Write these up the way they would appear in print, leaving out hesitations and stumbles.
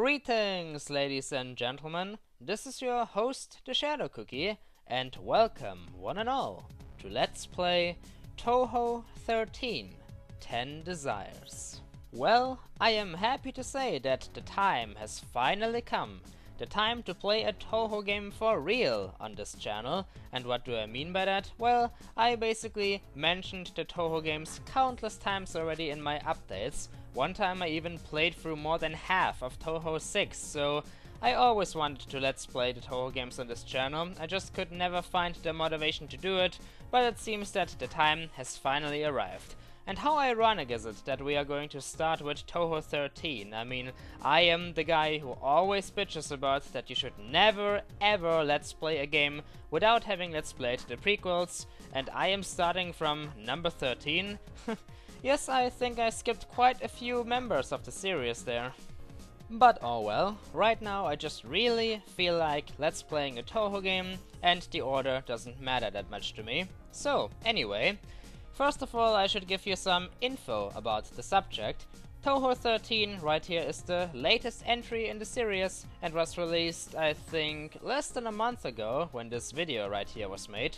Greetings, ladies and gentlemen. This is your host, TheShadowCookie, and welcome, one and all, to Let's Play Touhou 13 10 Desires. Well, I am happy to say that the time has finally come. The time to play a Touhou game for real on this channel. And what do I mean by that? Well, I basically mentioned the Touhou games countless times already in my updates. One time I even played through more than half of Touhou 6, so I always wanted to let's play the Touhou games on this channel. I just could never find the motivation to do it, but it seems that the time has finally arrived. And how ironic is it that we are going to start with Touhou 13? I mean, I am the guy who always bitches about that you should never ever let's play a game without having let's played the prequels, and I am starting from number 13. Yes, I think I skipped quite a few members of the series there. But oh well, right now I just really feel like let's playing a Touhou game, and the order doesn't matter that much to me. So, anyway, first of all, I should give you some info about the subject. Touhou 13 right here is the latest entry in the series and was released, I think, less than a month ago when this video right here was made.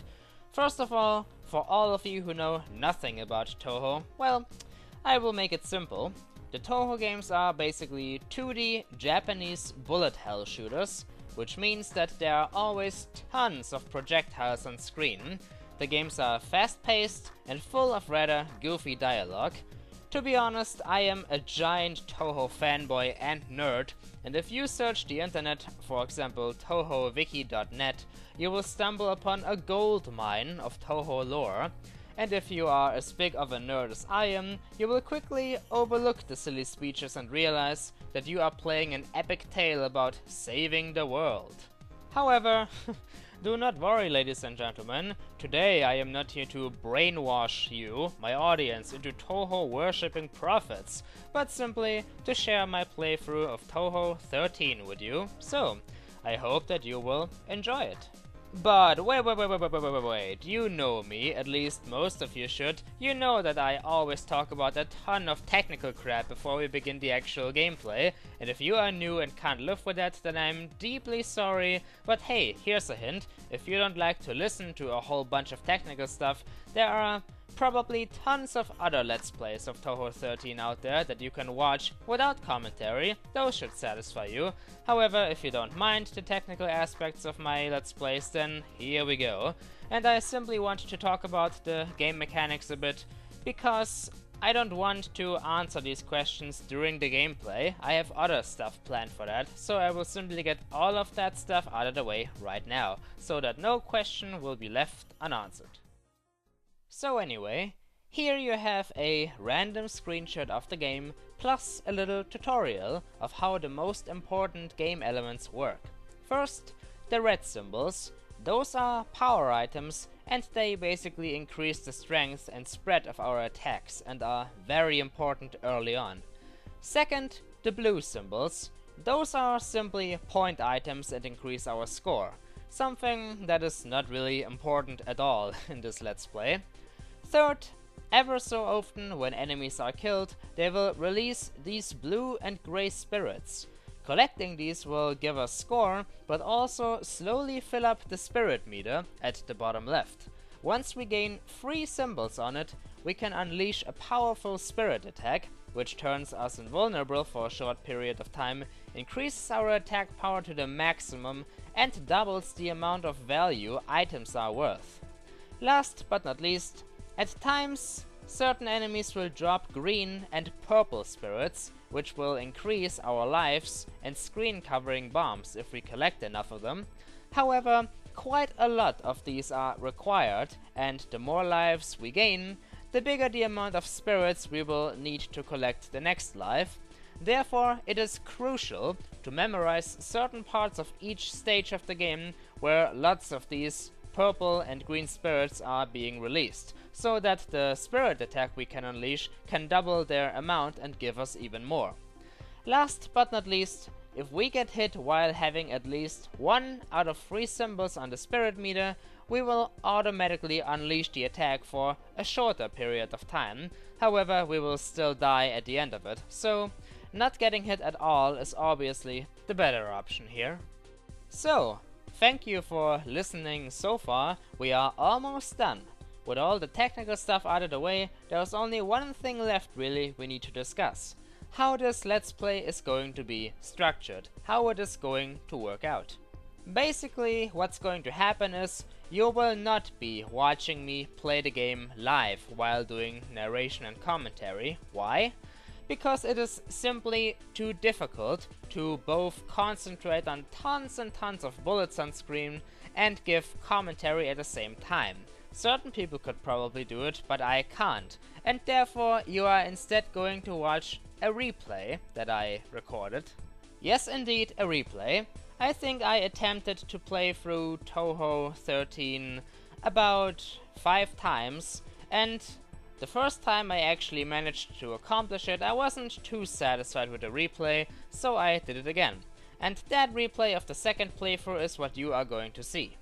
First of all, for all of you who know nothing about Touhou, well, I will make it simple. The Touhou games are basically 2D Japanese bullet hell shooters, which means that there are always tons of projectiles on screen. The games are fast-paced and full of rather goofy dialogue. To be honest, I am a giant Touhou fanboy and nerd, and if you search the internet, for example touhouviki.net, you will stumble upon a gold mine of Touhou lore. And if you are as big of a nerd as I am, you will quickly overlook the silly speeches and realize that you are playing an epic tale about saving the world. However, do not worry, ladies and gentlemen. Today I am not here to brainwash you, my audience, into Touhou worshipping prophets, but simply to share my playthrough of Touhou 13 with you. So, I hope that you will enjoy it. But wait, you know me, at least most of you should. You know that I always talk about a ton of technical crap before we begin the actual gameplay, and if you are new and can't live with that, then I'm deeply sorry. But hey, here's a hint: if you don't like to listen to a whole bunch of technical stuff, there are probably tons of other let's plays of Touhou 13 out there that you can watch without commentary. Those should satisfy you. However, if you don't mind the technical aspects of my let's plays, then here we go. And I simply want to talk about the game mechanics a bit, because I don't want to answer these questions during the gameplay. I have other stuff planned for that, so I will simply get all of that stuff out of the way right now, so that no question will be left unanswered. So anyway, here you have a random screenshot of the game, plus a little tutorial of how the most important game elements work. First, the red symbols. Those are power items, and they basically increase the strength and spread of our attacks and are very important early on. Second, the blue symbols. Those are simply point items and increase our score. Something that is not really important at all in this let's play. Third, ever so often when enemies are killed, they will release these blue and grey spirits. Collecting these will give us score, but also slowly fill up the spirit meter at the bottom left. Once we gain 3 symbols on it, we can unleash a powerful spirit attack, which turns us invulnerable for a short period of time, increases our attack power to the maximum, and doubles the amount of value items are worth. Last but not least, at times, certain enemies will drop green and purple spirits, which will increase our lives and screen covering bombs if we collect enough of them. However, quite a lot of these are required, and the more lives we gain, the bigger the amount of spirits we will need to collect the next life. Therefore, it is crucial to memorize certain parts of each stage of the game where lots of these purple and green spirits are being released, so that the spirit attack we can unleash can double their amount and give us even more. Last but not least, if we get hit while having at least 1 out of 3 symbols on the spirit meter, we will automatically unleash the attack for a shorter period of time. However, we will still die at the end of it, so not getting hit at all is obviously the better option here. So, thank you for listening so far. We are almost done. With all the technical stuff out of the way, there's only one thing left really we need to discuss. How this Let's Play is going to be structured, how it is going to work out. Basically, what's going to happen is you will not be watching me play the game live while doing narration and commentary. Why? Because it is simply too difficult to both concentrate on tons and tons of bullets on screen and give commentary at the same time. Certain people could probably do it, but I can't, and therefore you are instead going to watch a replay that I recorded. Yes, indeed, a replay. I think I attempted to play through Touhou 13 about 5 times, and the first time I actually managed to accomplish it, I wasn't too satisfied with the replay, so I did it again. And that replay of the second playthrough is what you are going to see.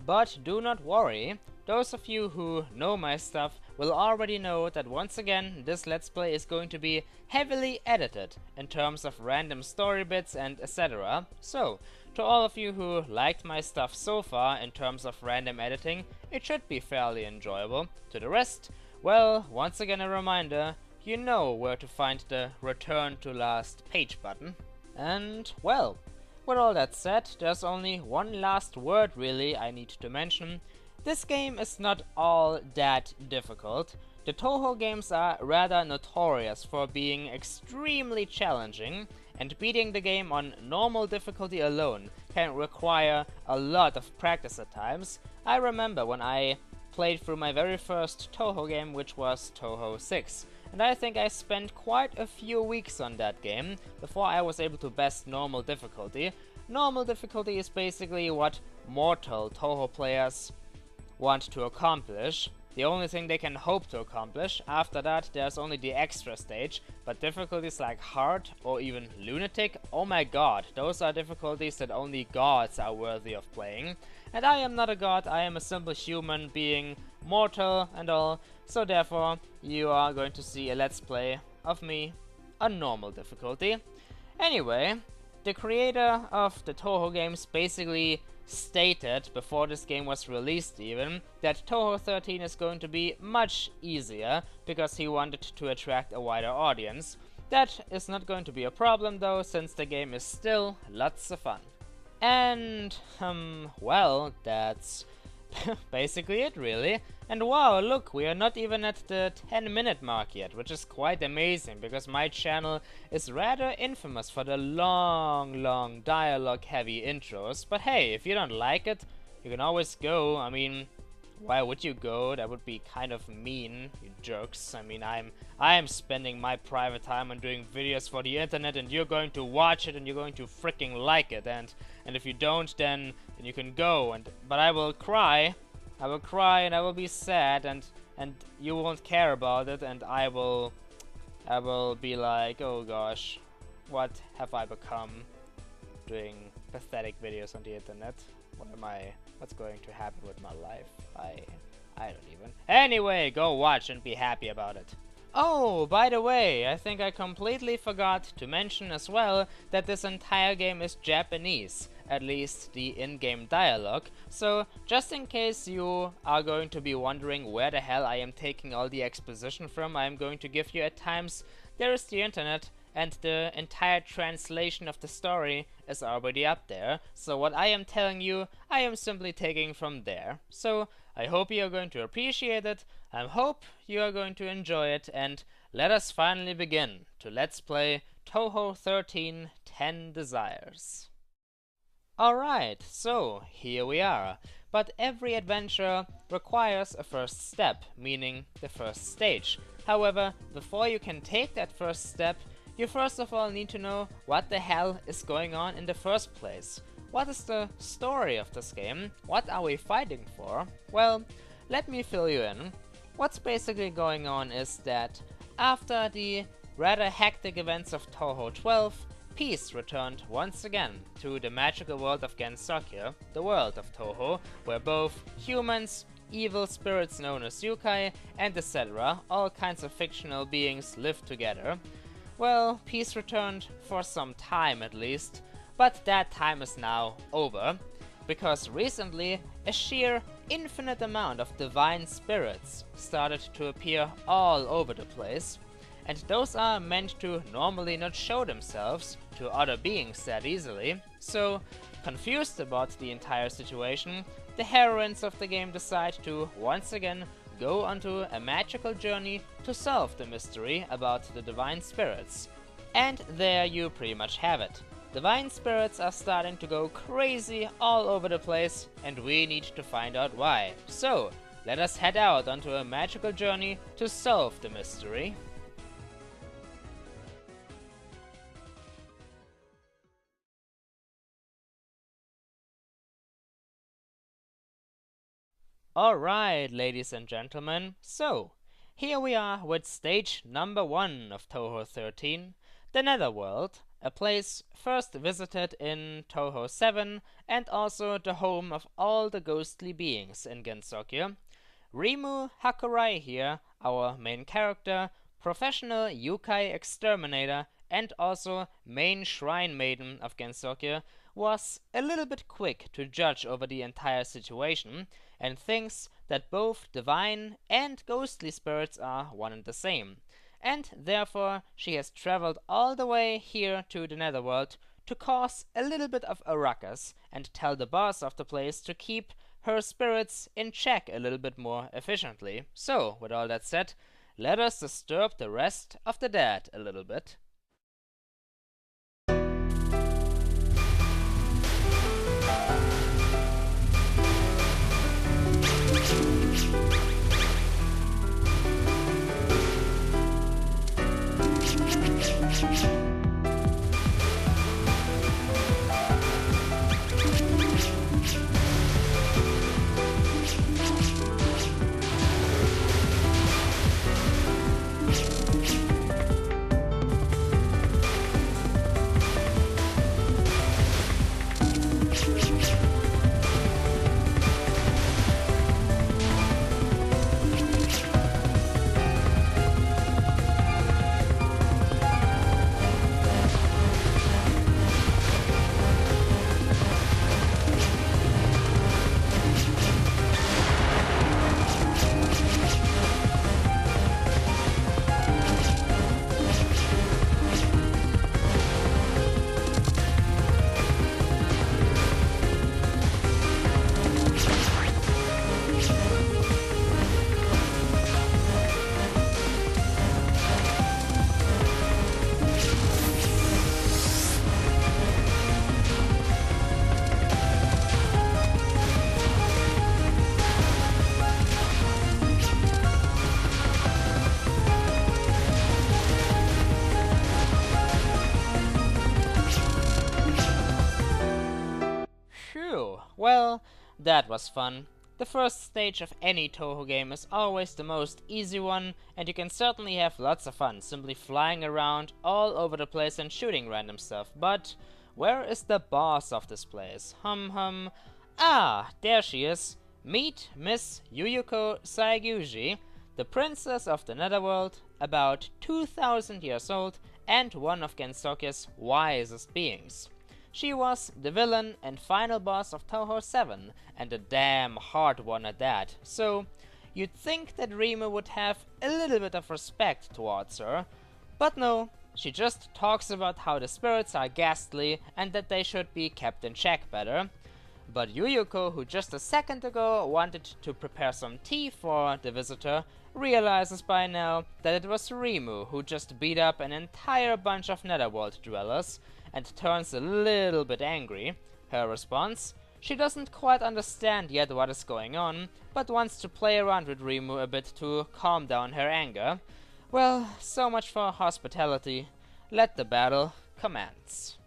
But do not worry, those of you who know my stuff will already know that once again this Let's Play is going to be heavily edited in terms of random story bits and etc. So, to all of you who liked my stuff so far in terms of random editing, it should be fairly enjoyable. To the rest, well, once again a reminder, you know where to find the return to last page button. And, well, with all that said, there's only one last word really I need to mention. This game is not all that difficult. The Touhou games are rather notorious for being extremely challenging, and beating the game on normal difficulty alone can require a lot of practice at times. I remember when I played through my very first Touhou game, which was Touhou 6. And I think I spent quite a few weeks on that game before I was able to best normal difficulty. Normal difficulty is basically what mortal Touhou players want to accomplish. The only thing they can hope to accomplish. After that, there's only the extra stage, but difficulties like hard or even lunatic, oh my god, those are difficulties that only gods are worthy of playing. And I am not a god, I am a simple human being, mortal and all, so therefore you are going to see a let's play of me on normal difficulty. Anyway, the creator of the Touhou games basically stated, before this game was released even, that Touhou 13 is going to be much easier because he wanted to attract a wider audience. That is not going to be a problem though, since the game is still lots of fun. And, well, that's basically it really. And wow, look, we are not even at the 10-minute mark yet, which is quite amazing, because my channel is rather infamous for the long dialogue-heavy intros. But hey, if you don't like it, you can always go. I mean, why would you go? That would be kind of mean, you jerks. I mean, I'm spending my private time on doing videos for the internet, and you're going to watch it and you're going to freaking like it. And if you don't, then you can go. But I will cry. I will cry and I will be sad, and you won't care about it, and I will be like, oh gosh, what have I become? Doing pathetic videos on the internet. What's going to happen with my life? I don't even. Anyway, go watch and be happy about it. Oh, by the way, I think I completely forgot to mention as well that this entire game is Japanese, at least the in-game dialogue, so just in case you are going to be wondering where the hell I am taking all the exposition from, I am going to give you at times. There is the internet, and the entire translation of the story is already up there, so what I am telling you, I am simply taking from there. So I hope you are going to appreciate it, I hope you are going to enjoy it, and let us finally begin to Let's Play Touhou 13 10 Desires. Alright, so here we are. But every adventure requires a first step, meaning the first stage. However, before you can take that first step, you first of all need to know what the hell is going on in the first place. What is the story of this game? What are we fighting for? Well, let me fill you in. What's basically going on is that after the rather hectic events of Touhou 12, peace returned once again to the magical world of Gensokyo, the world of Touhou, where both humans, evil spirits known as yokai, and etc., all kinds of fictional beings live together. well, peace returned for some time at least, but that time is now over, because recently a sheer infinite amount of divine spirits started to appear all over the place, and those are meant to normally not show themselves to other beings that easily. So, confused about the entire situation, the heroines of the game decide to once again go onto a magical journey to solve the mystery about the divine spirits. And there you pretty much have it. Divine spirits are starting to go crazy all over the place, and we need to find out why. So, let us head out onto a magical journey to solve the mystery. Alright, ladies and gentlemen, so here we are with stage number 1 of Touhou 13, the Netherworld, a place first visited in Touhou 7 and also the home of all the ghostly beings in Gensokyo. Reimu Hakurei here, our main character, professional yokai exterminator and also main shrine maiden of Gensokyo, was a little bit quick to judge over the entire situation and thinks that both divine and ghostly spirits are one and the same. And therefore she has traveled all the way here to the Netherworld to cause a little bit of a ruckus and tell the boss of the place to keep her spirits in check a little bit more efficiently. So, with all that said, let us disturb the rest of the dead a little bit. Well, that was fun. The first stage of any Touhou game is always the most easy one, and you can certainly have lots of fun simply flying around all over the place and shooting random stuff. But where is the boss of this place? Ah, there she is. Meet Miss Yuyuko Saegyuji, the princess of the Netherworld, about 2000 years old and one of Gensokyo's wisest beings. She was the villain and final boss of Touhou 7, and a damn hard one at that, so you'd think that Reimu would have a little bit of respect towards her, but no, she just talks about how the spirits are ghastly and that they should be kept in check better. But Yuyuko, who just a second ago wanted to prepare some tea for the visitor, realizes by now that it was Reimu who just beat up an entire bunch of Netherworld dwellers, and turns a little bit angry. Her response? She doesn't quite understand yet what is going on, but wants to play around with Reimu a bit to calm down her anger. Well, so much for hospitality. Let the battle commence.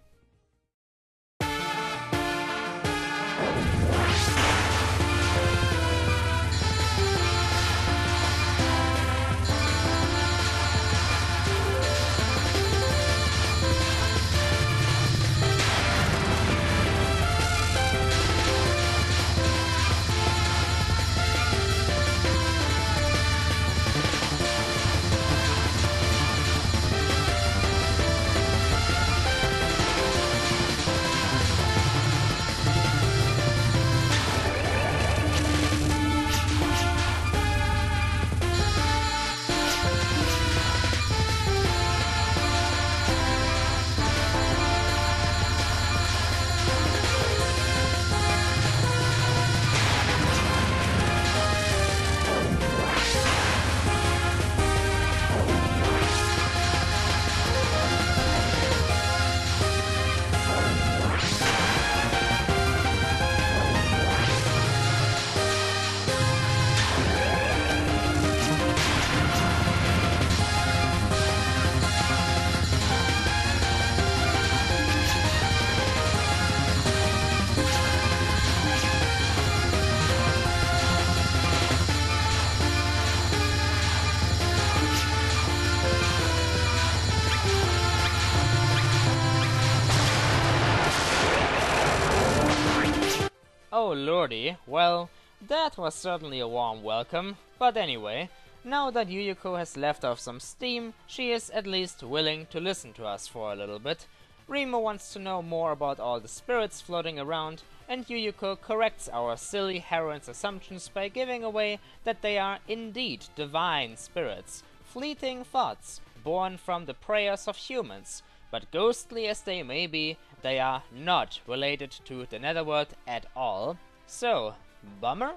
lordy, well, that was certainly a warm welcome, but anyway, now that Yuyuko has left off some steam, she is at least willing to listen to us for a little bit. Reimu wants to know more about all the spirits floating around, and Yuyuko corrects our silly heroine's assumptions by giving away that they are indeed divine spirits, fleeting thoughts, born from the prayers of humans, but ghostly as they may be, they are not related to the Netherworld at all. So, bummer?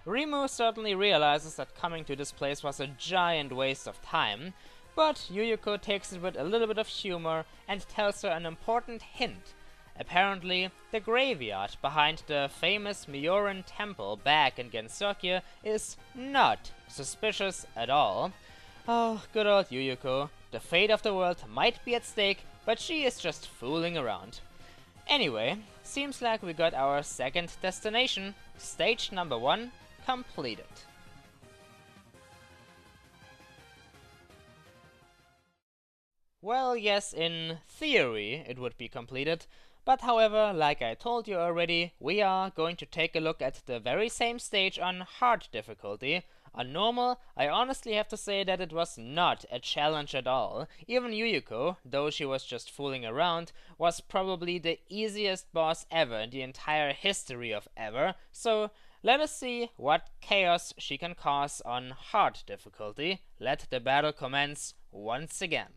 Reimu certainly realizes that coming to this place was a giant waste of time, but Yuyuko takes it with a little bit of humor and tells her an important hint. Apparently, the graveyard behind the famous Myoran temple back in Gensokyo is not suspicious at all. Oh, good old Yuyuko. The fate of the world might be at stake, but she is just fooling around. Anyway, seems like we got our second destination, stage number 1, completed. Well, yes, in theory it would be completed, but however, like I told you already, we are going to take a look at the very same stage on hard difficulty. On normal, I honestly have to say that it was not a challenge at all. Even Yuyuko, though she was just fooling around, was probably the easiest boss ever in the entire history of ever, so let us see what chaos she can cause on hard difficulty. Let the battle commence once again.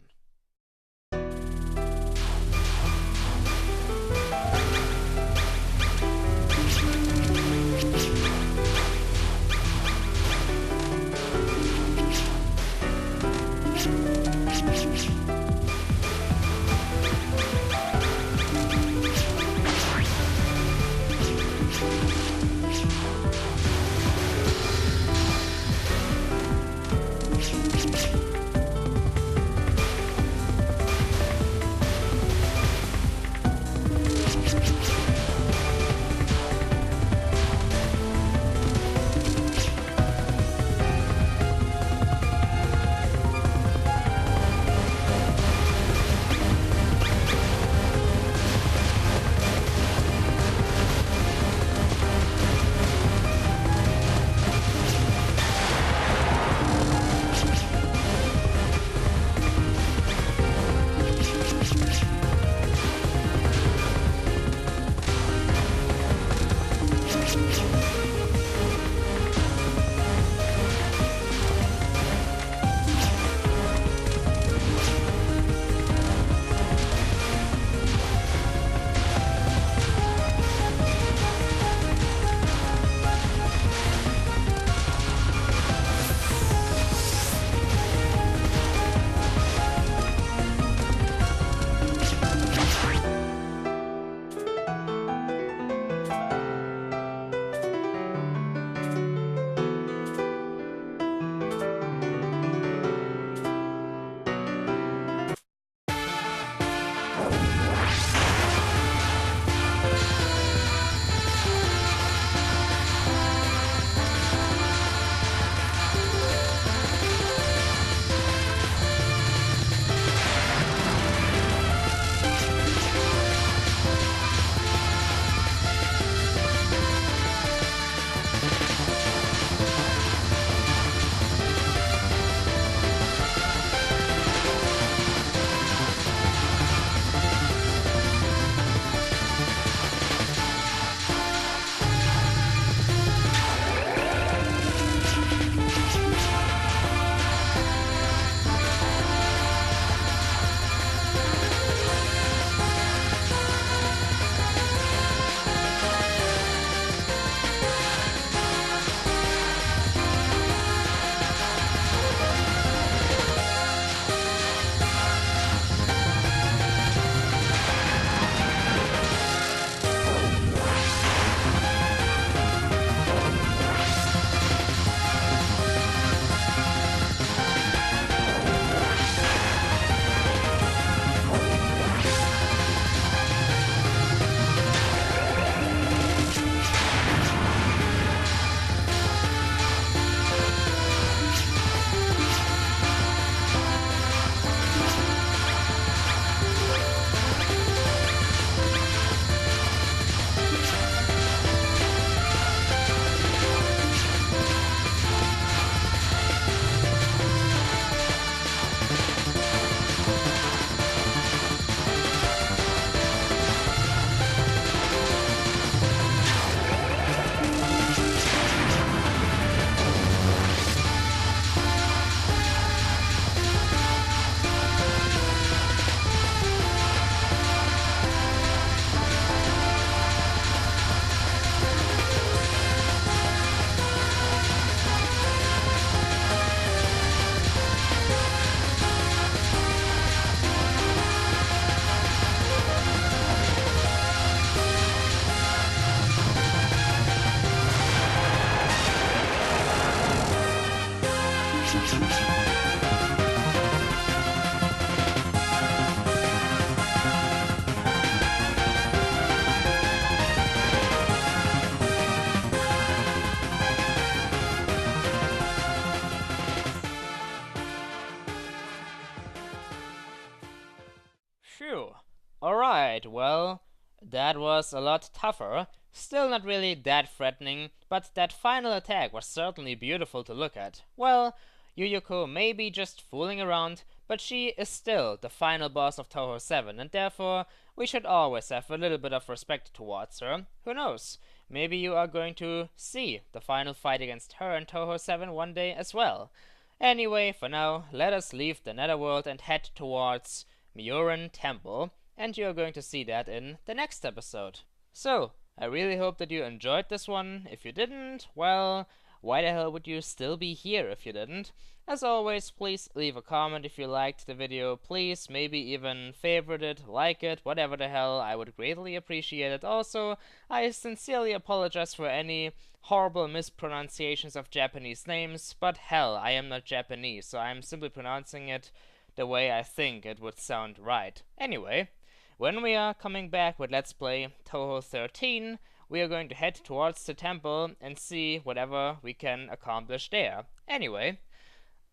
Phew. Alright, well, that was a lot tougher. Still not really that threatening, but that final attack was certainly beautiful to look at. Well, Yuyuko may be just fooling around, but she is still the final boss of Touhou 7, and therefore we should always have a little bit of respect towards her. Who knows? Maybe you are going to see the final fight against her in Touhou 7 one day as well. Anyway, for now, let us leave the Netherworld and head towards Myoran Temple, and you're going to see that in the next episode. So, I really hope that you enjoyed this one. If you didn't, well, why the hell would you still be here if you didn't? As always, please leave a comment if you liked the video. Please maybe even favorite it, like it, whatever the hell. I would greatly appreciate it. Also, I sincerely apologize for any horrible mispronunciations of Japanese names, but hell, I am not Japanese, so I'm simply pronouncing it the way I think it would sound right. Anyway, when we are coming back with Let's Play Touhou 13, we are going to head towards the temple and see whatever we can accomplish there. Anyway,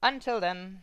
until then.